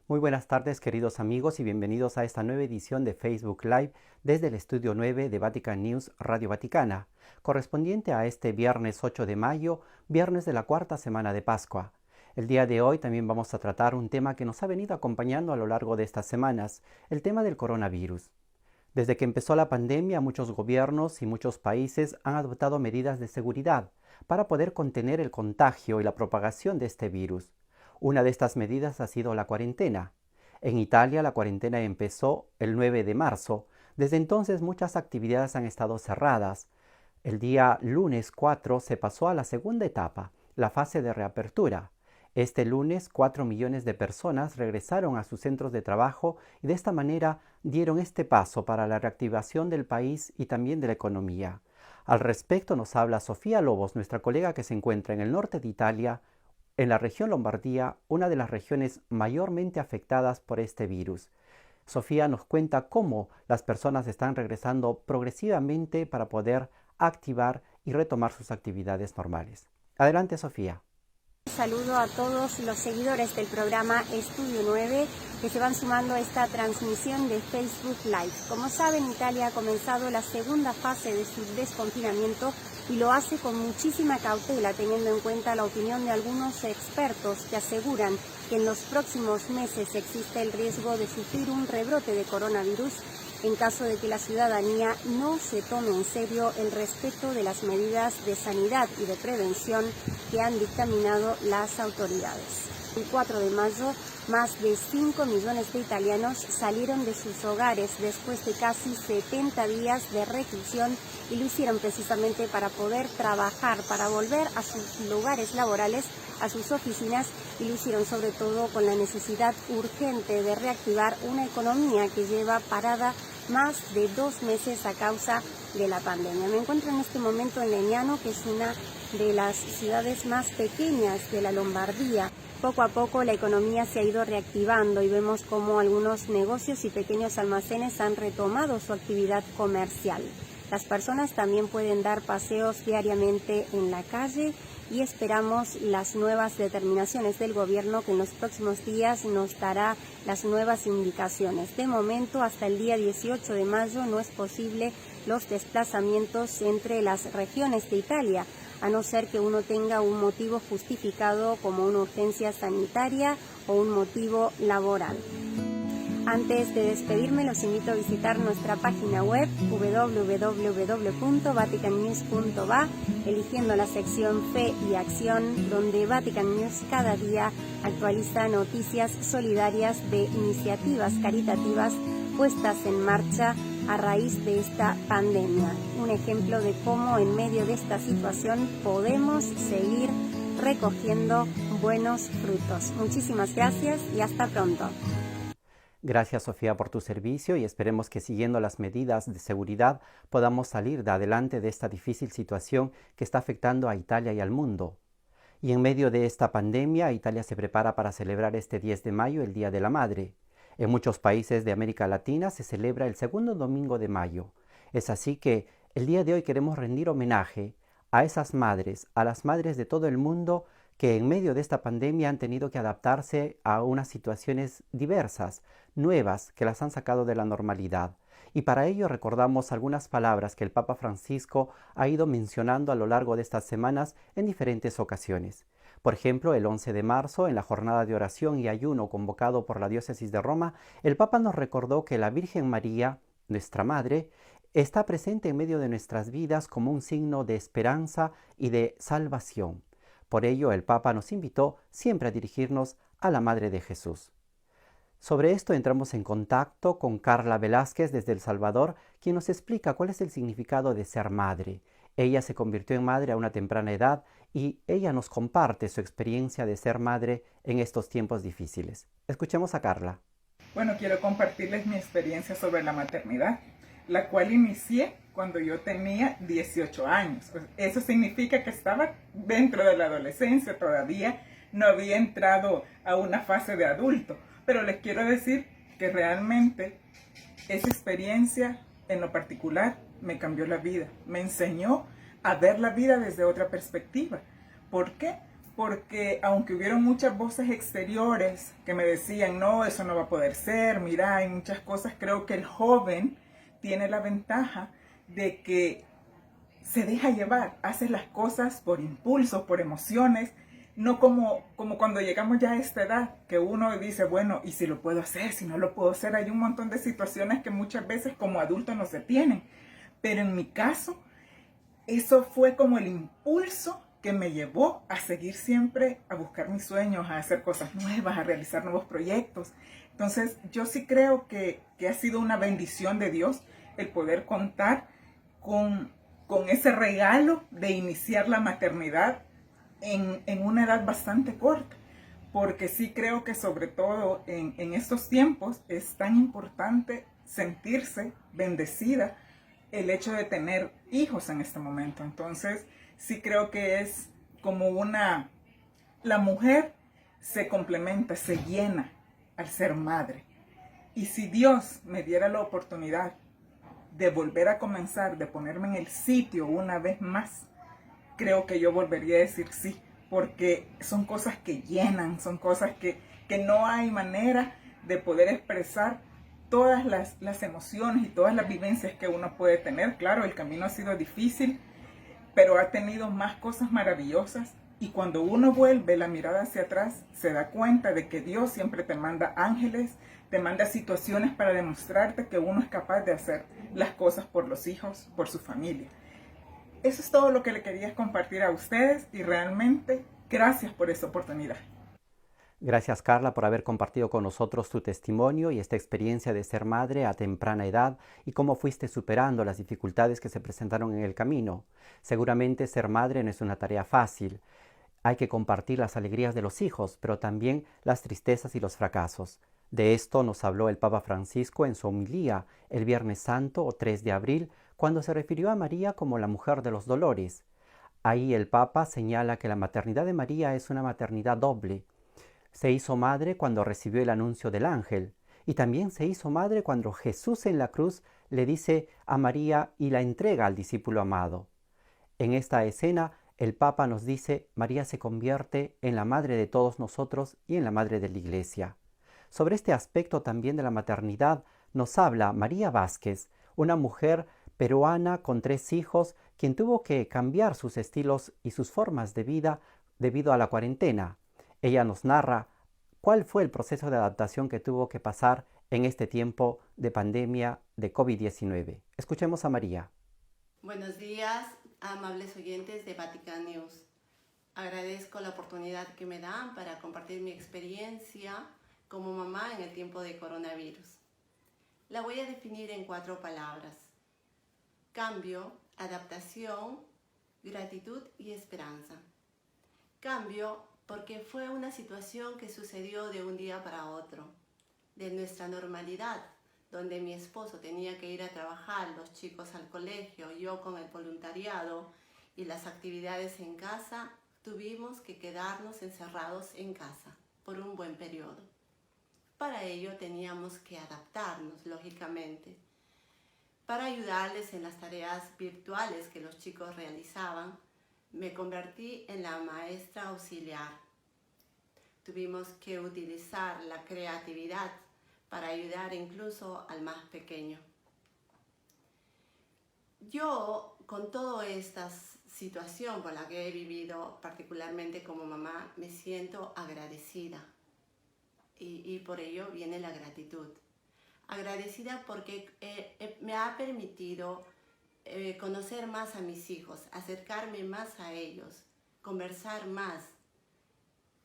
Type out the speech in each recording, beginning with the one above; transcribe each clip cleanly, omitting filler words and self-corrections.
Muy buenas tardes, queridos amigos, y bienvenidos a esta nueva edición de Facebook Live desde el Estudio 9 de Vatican News Radio Vaticana, correspondiente a este viernes 8 de mayo, viernes de la cuarta semana de Pascua. El día de hoy también vamos a tratar un tema que nos ha venido acompañando a lo largo de estas semanas, el tema del coronavirus. Desde que empezó la pandemia, muchos gobiernos y muchos países han adoptado medidas de seguridad para poder contener el contagio y la propagación de este virus. Una de estas medidas ha sido la cuarentena. En Italia la cuarentena empezó el 9 de marzo. Desde entonces muchas actividades han estado cerradas. El día lunes 4 se pasó a la segunda etapa, la fase de reapertura. Este lunes 4 millones de personas regresaron a sus centros de trabajo y de esta manera dieron este paso para la reactivación del país y también de la economía. Al respecto nos habla Sofía Lobos, nuestra colega que se encuentra en el norte de Italia, en la región Lombardía, una de las regiones mayormente afectadas por este virus. Sofía nos cuenta cómo las personas están regresando progresivamente para poder activar y retomar sus actividades normales. Adelante, Sofía. Saludo a todos los seguidores del programa Estudio 9 que se van sumando a esta transmisión de Facebook Live. Como saben, Italia ha comenzado la segunda fase de su desconfinamiento y lo hace con muchísima cautela, teniendo en cuenta la opinión de algunos expertos que aseguran que en los próximos meses existe el riesgo de sufrir un rebrote de coronavirus en caso de que la ciudadanía no se tome en serio el respeto de las medidas de sanidad y de prevención que han dictaminado las autoridades. El 4 de mayo, más de 5 millones de italianos salieron de sus hogares después de casi 70 días de reclusión y lo hicieron precisamente para poder trabajar, para volver a sus lugares laborales, a sus oficinas, y lo hicieron sobre todo con la necesidad urgente de reactivar una economía que lleva parada más de 2 meses a causa de la pandemia. Me encuentro en este momento en Legnano, que es una de las ciudades más pequeñas de la Lombardía. Poco a poco la economía se ha ido reactivando y vemos cómo algunos negocios y pequeños almacenes han retomado su actividad comercial. Las personas también pueden dar paseos diariamente en la calle y esperamos las nuevas determinaciones del gobierno, que en los próximos días nos dará las nuevas indicaciones. De momento, hasta el día 18 de mayo no es posible los desplazamientos entre las regiones de Italia, a no ser que uno tenga un motivo justificado como una urgencia sanitaria o un motivo laboral. Antes de despedirme, los invito a visitar nuestra página web www.vaticannews.va, eligiendo la sección Fe y Acción, donde Vatican News cada día actualiza noticias solidarias de iniciativas caritativas puestas en marcha a raíz de esta pandemia. Un ejemplo de cómo en medio de esta situación podemos seguir recogiendo buenos frutos. Muchísimas gracias y hasta pronto. Gracias, Sofía, por tu servicio y esperemos que siguiendo las medidas de seguridad podamos salir de adelante de esta difícil situación que está afectando a Italia y al mundo. Y en medio de esta pandemia, Italia se prepara para celebrar este 10 de mayo, el Día de la Madre. En muchos países de América Latina se celebra el segundo domingo de mayo. Es así que el día de hoy queremos rendir homenaje a esas madres, a las madres de todo el mundo que en medio de esta pandemia han tenido que adaptarse a unas situaciones diversas, nuevas, que las han sacado de la normalidad. Y para ello recordamos algunas palabras que el Papa Francisco ha ido mencionando a lo largo de estas semanas en diferentes ocasiones. Por ejemplo, el 11 de marzo, en la jornada de oración y ayuno convocado por la Diócesis de Roma, el Papa nos recordó que la Virgen María, nuestra Madre, está presente en medio de nuestras vidas como un signo de esperanza y de salvación. Por ello, el Papa nos invitó siempre a dirigirnos a la Madre de Jesús. Sobre esto entramos en contacto con Carla Velázquez desde El Salvador, quien nos explica cuál es el significado de ser madre. Ella se convirtió en madre a una temprana edad y ella nos comparte su experiencia de ser madre en estos tiempos difíciles. Escuchemos a Carla. Bueno, quiero compartirles mi experiencia sobre la maternidad, la cual inicié cuando yo tenía 18 años. Eso significa que estaba dentro de la adolescencia, todavía no había entrado a una fase de adulto. Pero les quiero decir que realmente esa experiencia en lo particular me cambió la vida, me enseñó a ver la vida desde otra perspectiva. ¿Por qué? porque aunque hubieron muchas voces exteriores que me decían, no, eso no va a poder ser, mira, hay muchas cosas, creo que el joven tiene la ventaja de que se deja llevar, hace las cosas por impulsos, por emociones, no como cuando llegamos ya a esta edad, que uno dice, bueno, ¿y si lo puedo hacer? Si no lo puedo hacer, hay un montón de situaciones que muchas veces como adultos no se tienen. Pero en mi caso, eso fue como el impulso que me llevó a seguir siempre, a buscar mis sueños, a hacer cosas nuevas, a realizar nuevos proyectos. Entonces, yo sí creo que ha sido una bendición de Dios el poder contar con ese regalo de iniciar la maternidad en una edad bastante corta, porque sí creo que sobre todo en estos tiempos es tan importante sentirse bendecida el hecho de tener hijos en este momento. Entonces sí creo que es como la mujer se complementa, se llena al ser madre. Y si Dios me diera la oportunidad de volver a comenzar, de ponerme en el sitio una vez más, creo que yo volvería a decir sí, porque son cosas que llenan, son cosas que no hay manera de poder expresar todas las emociones y todas las vivencias que uno puede tener. Claro, el camino ha sido difícil, pero ha tenido más cosas maravillosas. Y cuando uno vuelve la mirada hacia atrás, se da cuenta de que Dios siempre te manda ángeles, te manda situaciones para demostrarte que uno es capaz de hacer las cosas por los hijos, por su familia. Eso es todo lo que le quería compartir a ustedes y realmente gracias por esta oportunidad. Gracias, Carla, por haber compartido con nosotros tu testimonio y esta experiencia de ser madre a temprana edad y cómo fuiste superando las dificultades que se presentaron en el camino. Seguramente ser madre no es una tarea fácil. Hay que compartir las alegrías de los hijos, pero también las tristezas y los fracasos. De esto nos habló el Papa Francisco en su homilía el Viernes Santo o 3 de abril, cuando se refirió a María como la mujer de los dolores. Ahí el Papa señala que la maternidad de María es una maternidad doble. Se hizo madre cuando recibió el anuncio del ángel, y también se hizo madre cuando Jesús en la cruz le dice a María y la entrega al discípulo amado. En esta escena, el Papa nos dice, María se convierte en la madre de todos nosotros y en la madre de la Iglesia. Sobre este aspecto también de la maternidad nos habla María Vázquez, una mujer peruana con 3 hijos, quien tuvo que cambiar sus estilos y sus formas de vida debido a la cuarentena. Ella nos narra cuál fue el proceso de adaptación que tuvo que pasar en este tiempo de pandemia de COVID-19. Escuchemos a María. Buenos días, amables oyentes de Vatican News. Agradezco la oportunidad que me dan para compartir mi experiencia como mamá en el tiempo de coronavirus. La voy a definir en 4 palabras: cambio, adaptación, gratitud y esperanza. Cambio porque fue una situación que sucedió de un día para otro, de nuestra normalidad, donde mi esposo tenía que ir a trabajar, los chicos al colegio, yo con el voluntariado y las actividades en casa, tuvimos que quedarnos encerrados en casa por un buen periodo. Para ello teníamos que adaptarnos, lógicamente. Para ayudarles en las tareas virtuales que los chicos realizaban, me convertí en la maestra auxiliar. Tuvimos que utilizar la creatividad para ayudar incluso al más pequeño. Yo, con toda esta situación por la que he vivido, particularmente como mamá, me siento agradecida. Y por ello viene la gratitud. Agradecida porque me ha permitido conocer más a mis hijos, acercarme más a ellos, conversar más,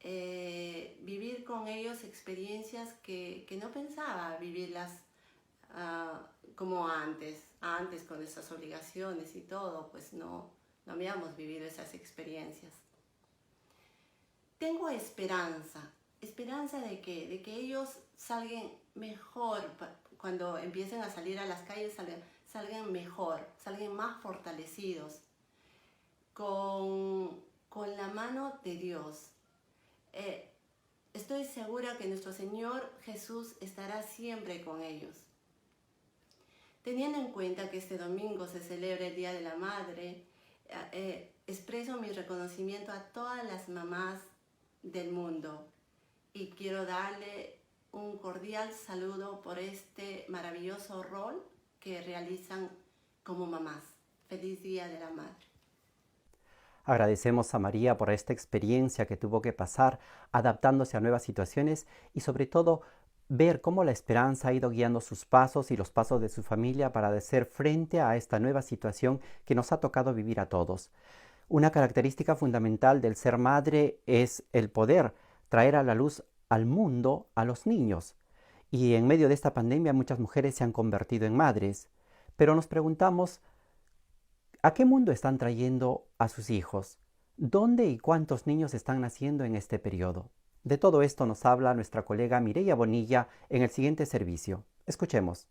vivir con ellos experiencias que no pensaba vivirlas como antes con esas obligaciones y todo, pues no habíamos vivido esas experiencias. Tengo esperanza de que ellos salgan mejor, cuando empiecen a salir a las calles, salgan mejor, salgan más fortalecidos, con la mano de Dios. Estoy segura que nuestro Señor Jesús estará siempre con ellos. Teniendo en cuenta que este domingo se celebra el Día de la Madre, expreso mi reconocimiento a todas las mamás del mundo y quiero darle un cordial saludo por este maravilloso rol que realizan como mamás. Feliz Día de la Madre. Agradecemos a María por esta experiencia que tuvo que pasar adaptándose a nuevas situaciones y sobre todo ver cómo la esperanza ha ido guiando sus pasos y los pasos de su familia para hacer frente a esta nueva situación que nos ha tocado vivir a todos. Una característica fundamental del ser madre es el poder traer a la luz al mundo a los niños. Y en medio de esta pandemia muchas mujeres se han convertido en madres. Pero nos preguntamos, ¿a qué mundo están trayendo a sus hijos? ¿Dónde y cuántos niños están naciendo en este periodo? De todo esto nos habla nuestra colega Mireia Bonilla en el siguiente servicio. Escuchemos.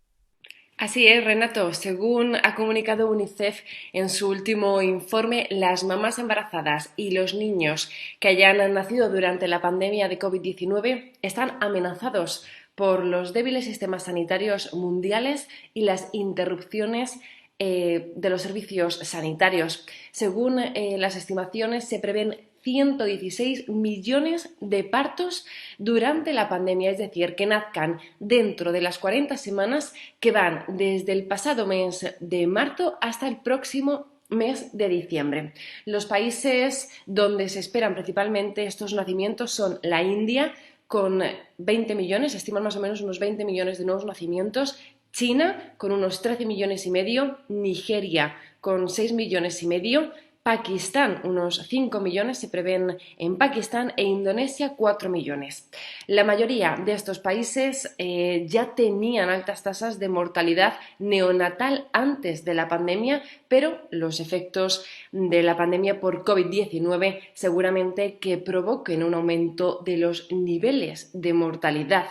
Así es, Renato. Según ha comunicado UNICEF en su último informe, las mamás embarazadas y los niños que hayan nacido durante la pandemia de COVID-19 están amenazados por los débiles sistemas sanitarios mundiales y las interrupciones de los servicios sanitarios. Según las estimaciones, se prevén 116 millones de partos durante la pandemia, es decir, que nazcan dentro de las 40 semanas que van desde el pasado mes de marzo hasta el próximo mes de diciembre. Los países donde se esperan principalmente estos nacimientos son la India, con 20 millones, se estiman más o menos unos 20 millones de nuevos nacimientos, China con unos 13 millones y medio, Nigeria con 6 millones y medio, Pakistán, unos 5 millones se prevén en Pakistán e Indonesia 4 millones. La mayoría de estos países ya tenían altas tasas de mortalidad neonatal antes de la pandemia, pero los efectos de la pandemia por COVID-19 seguramente que provoquen un aumento de los niveles de mortalidad.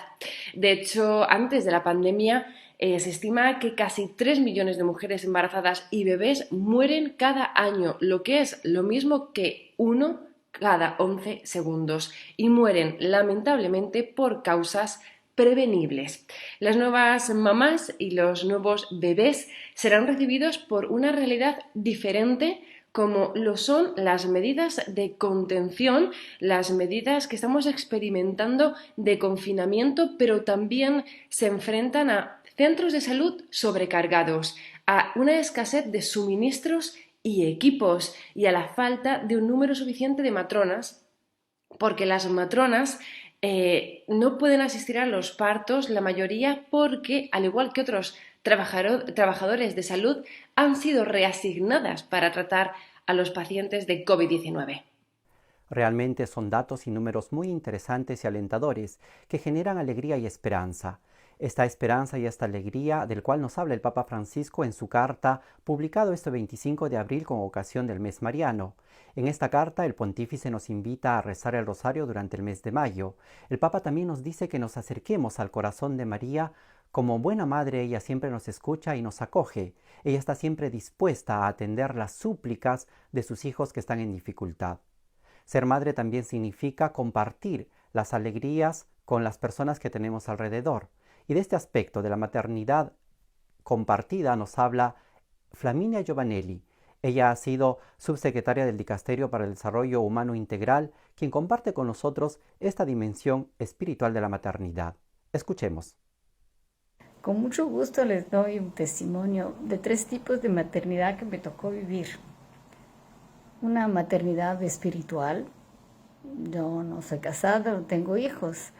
De hecho, antes de la pandemia, se estima que casi 3 millones de mujeres embarazadas y bebés mueren cada año, lo que es lo mismo que 1 cada 11 segundos, y mueren lamentablemente por causas prevenibles. Las nuevas mamás y los nuevos bebés serán recibidos por una realidad diferente, como lo son las medidas de contención, las medidas que estamos experimentando de confinamiento, pero también se enfrentan a centros de salud sobrecargados, a una escasez de suministros y equipos y a la falta de un número suficiente de matronas, porque las matronas no pueden asistir a los partos, la mayoría porque, al igual que otros trabajadores de salud, han sido reasignadas para tratar a los pacientes de COVID-19. Realmente son datos y números muy interesantes y alentadores que generan alegría y esperanza. Esta esperanza y esta alegría del cual nos habla el Papa Francisco en su carta publicado este 25 de abril con ocasión del mes mariano. En esta carta el pontífice nos invita a rezar el rosario durante el mes de mayo. El Papa también nos dice que nos acerquemos al corazón de María. Como buena madre, ella siempre nos escucha y nos acoge. Ella está siempre dispuesta a atender las súplicas de sus hijos que están en dificultad. Ser madre también significa compartir las alegrías con las personas que tenemos alrededor. Y de este aspecto de la maternidad compartida nos habla Flaminia Giovanelli. Ella ha sido subsecretaria del Dicasterio para el Desarrollo Humano Integral, quien comparte con nosotros esta dimensión espiritual de la maternidad. Escuchemos. Con mucho gusto les doy un testimonio de 3 tipos de maternidad que me tocó vivir. Una maternidad espiritual. Yo no soy casada, no tengo hijos,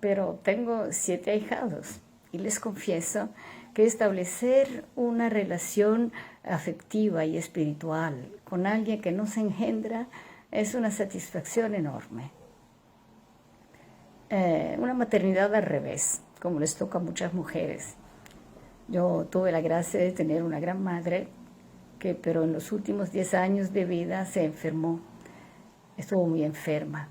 pero tengo 7 ahijados y les confieso que establecer una relación afectiva y espiritual con alguien que no se engendra es una satisfacción enorme. Una maternidad al revés, como les toca a muchas mujeres. Yo tuve la gracia de tener una gran madre pero en los últimos 10 años de vida se enfermó, estuvo muy enferma.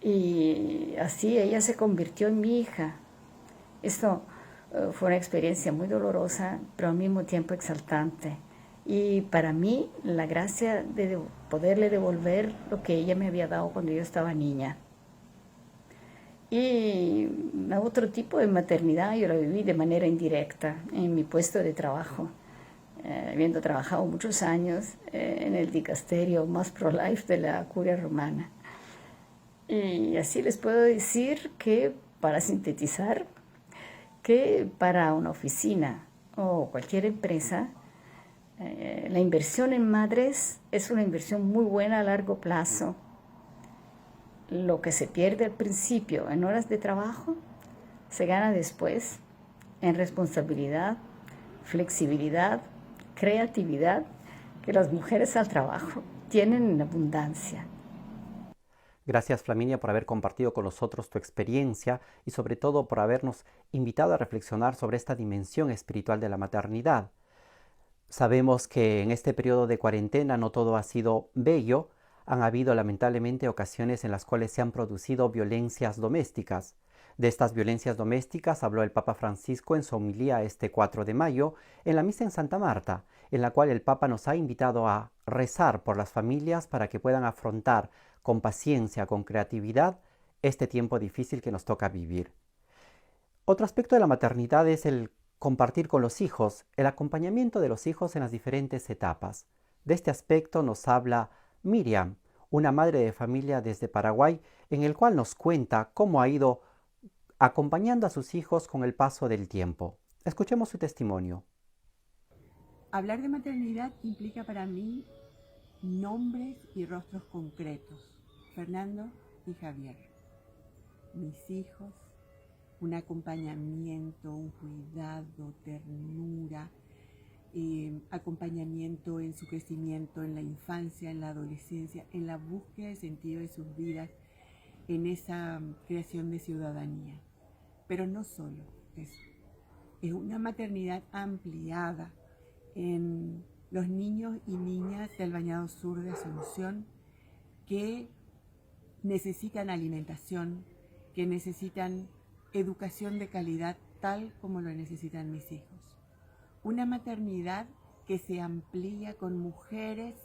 Y así ella se convirtió en mi hija. Esto fue una experiencia muy dolorosa, pero al mismo tiempo exaltante. Y para mí, la gracia de poderle devolver lo que ella me había dado cuando yo estaba niña. Y otro tipo de maternidad yo la viví de manera indirecta en mi puesto de trabajo. habiendo trabajado muchos años en el dicasterio más pro-life de la Curia Romana. Y así les puedo decir que, para sintetizar, que para una oficina o cualquier empresa, la inversión en madres es una inversión muy buena a largo plazo. Lo que se pierde al principio en horas de trabajo, se gana después en responsabilidad, flexibilidad, creatividad, que las mujeres al trabajo tienen en abundancia. Gracias, Flaminia, por haber compartido con nosotros tu experiencia y sobre todo por habernos invitado a reflexionar sobre esta dimensión espiritual de la maternidad. Sabemos que en este periodo de cuarentena no todo ha sido bello. Han habido lamentablemente ocasiones en las cuales se han producido violencias domésticas. De estas violencias domésticas habló el Papa Francisco en su homilía este 4 de mayo en la misa en Santa Marta, en la cual el Papa nos ha invitado a rezar por las familias para que puedan afrontar con paciencia, con creatividad, este tiempo difícil que nos toca vivir. Otro aspecto de la maternidad es el compartir con los hijos, el acompañamiento de los hijos en las diferentes etapas. De este aspecto nos habla Miriam, una madre de familia desde Paraguay, en el cual nos cuenta cómo ha ido acompañando a sus hijos con el paso del tiempo. Escuchemos su testimonio. Hablar de maternidad implica para mí nombres y rostros concretos. Fernando y Javier, mis hijos, un acompañamiento, un cuidado, ternura, acompañamiento en su crecimiento, en la infancia, en la adolescencia, en la búsqueda de sentido de sus vidas, en esa creación de ciudadanía. Pero no solo eso, es una maternidad ampliada en los niños y niñas del Bañado Sur de Asunción que necesitan alimentación, que necesitan educación de calidad tal como lo necesitan mis hijos. Una maternidad que se amplía con mujeres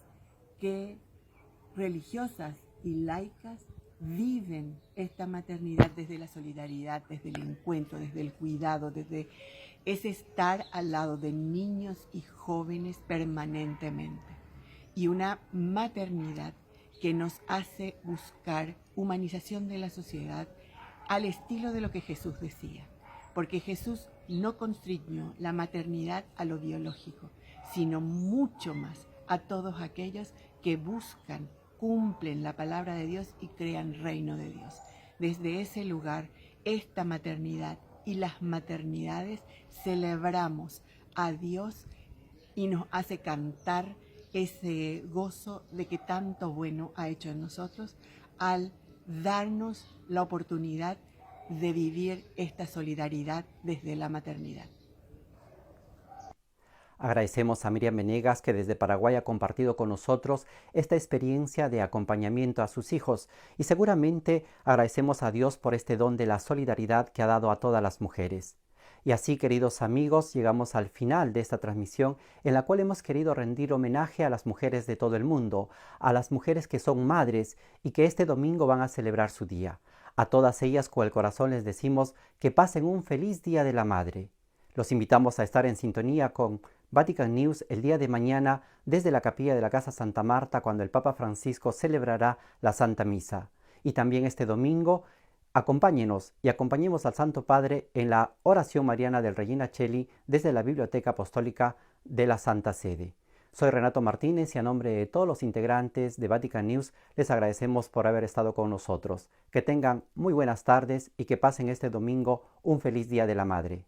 que, religiosas y laicas, viven esta maternidad desde la solidaridad, desde el encuentro, desde el cuidado, desde ese estar al lado de niños y jóvenes permanentemente. Y una maternidad que nos hace buscar humanización de la sociedad al estilo de lo que Jesús decía. Porque Jesús no constriñó la maternidad a lo biológico, sino mucho más a todos aquellos que buscan, cumplen la palabra de Dios y crean reino de Dios. Desde ese lugar, esta maternidad y las maternidades celebramos a Dios y nos hace cantar ese gozo de que tanto bueno ha hecho en nosotros al darnos la oportunidad de vivir esta solidaridad desde la maternidad. Agradecemos a Miriam Venegas, que desde Paraguay ha compartido con nosotros esta experiencia de acompañamiento a sus hijos, y seguramente agradecemos a Dios por este don de la solidaridad que ha dado a todas las mujeres. Y así, queridos amigos, llegamos al final de esta transmisión en la cual hemos querido rendir homenaje a las mujeres de todo el mundo, a las mujeres que son madres y que este domingo van a celebrar su día. A todas ellas con el corazón les decimos que pasen un feliz Día de la Madre. Los invitamos a estar en sintonía con Vatican News el día de mañana desde la capilla de la Casa Santa Marta, cuando el Papa Francisco celebrará la Santa Misa. Y también este domingo acompáñenos y acompañemos al Santo Padre en la oración mariana del Regina Coeli desde la Biblioteca Apostólica de la Santa Sede. Soy Renato Martínez y a nombre de todos los integrantes de Vatican News les agradecemos por haber estado con nosotros. Que tengan muy buenas tardes y que pasen este domingo un feliz Día de la Madre.